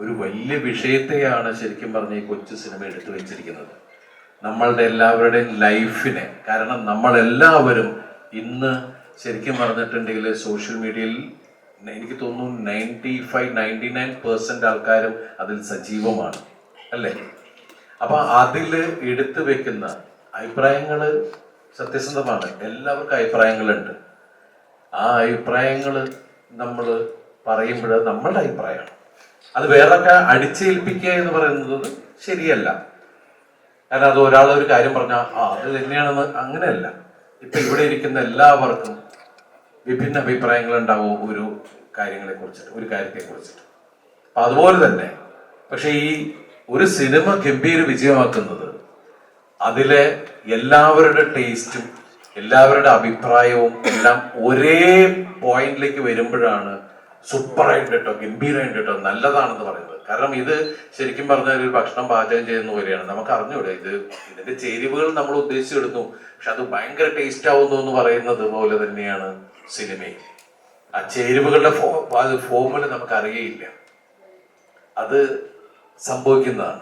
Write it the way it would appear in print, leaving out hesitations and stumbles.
ഒരു വലിയ വിഷയത്തെയാണ് ശരിക്കും പറഞ്ഞ ഈ കൊച്ചു സിനിമ എടുത്തു വെച്ചിരിക്കുന്നത്. നമ്മളുടെ എല്ലാവരുടെയും ലൈഫിനെ, കാരണം നമ്മളെല്ലാവരും ഇന്ന് ശരിക്കും പറഞ്ഞിട്ടുണ്ടെങ്കിൽ സോഷ്യൽ മീഡിയയിൽ എനിക്ക് തോന്നുന്നു 99% ആൾക്കാരും അതിൽ സജീവമാണ് അല്ലേ? അപ്പൊ അതിൽ എടുത്തു വെക്കുന്ന അഭിപ്രായങ്ങൾ സത്യസന്ധമാണ്. എല്ലാവർക്കും അഭിപ്രായങ്ങളുണ്ട്. ആ അഭിപ്രായങ്ങൾ നമ്മൾ പറയുമ്പോൾ നമ്മളുടെ അഭിപ്രായമാണ്. അത് വേറൊക്കെ അടിച്ചേൽപ്പിക്കുക എന്ന് പറയുന്നത് ശരിയല്ല. കാരണം അത് ഒരാൾ ഒരു കാര്യം പറഞ്ഞാൽ അത് തന്നെയാണെന്ന് അങ്ങനെയല്ല. ഇപ്പൊ ഇവിടെ ഇരിക്കുന്ന എല്ലാവർക്കും വിഭിന്ന അഭിപ്രായങ്ങൾ ഉണ്ടാവും ഒരു കാര്യങ്ങളെ കുറിച്ചിട്ട്, ഒരു കാര്യത്തെ കുറിച്ചിട്ട്. അപ്പൊ അതുപോലെ തന്നെ പക്ഷെ ഈ ഒരു സിനിമ ഗംഭീര വിജയമാക്കുന്നത് അതിലെ എല്ലാവരുടെ ടേസ്റ്റും എല്ലാവരുടെ അഭിപ്രായവും എല്ലാം ഒരേ പോയിന്റിലേക്ക് വരുമ്പോഴാണ് സൂപ്പറായിട്ട് കേട്ടോ, ഗംഭീരമായിട്ട് കേട്ടോ, നല്ലതാണെന്ന് പറയുന്നത്. കാരണം ഇത് ശരിക്കും പറഞ്ഞാൽ ഒരു ഭക്ഷണം പാചകം ചെയ്യുന്ന പോലെയാണ്. നമുക്ക് അറിഞ്ഞൂടെ ഇതിന്റെ ചേരുവകൾ നമ്മൾ ഉദ്ദേശിച്ചെടുത്തു, പക്ഷെ അത് ഭയങ്കര ടേസ്റ്റ് ആവുന്നു എന്ന് പറയുന്നത് പോലെ തന്നെയാണ് സിനിമയിൽ. ആ ചേരുവകളുടെ ഫോമുല നമുക്ക് അറിയയില്ല, അത് സംഭവിക്കുന്നതാണ്.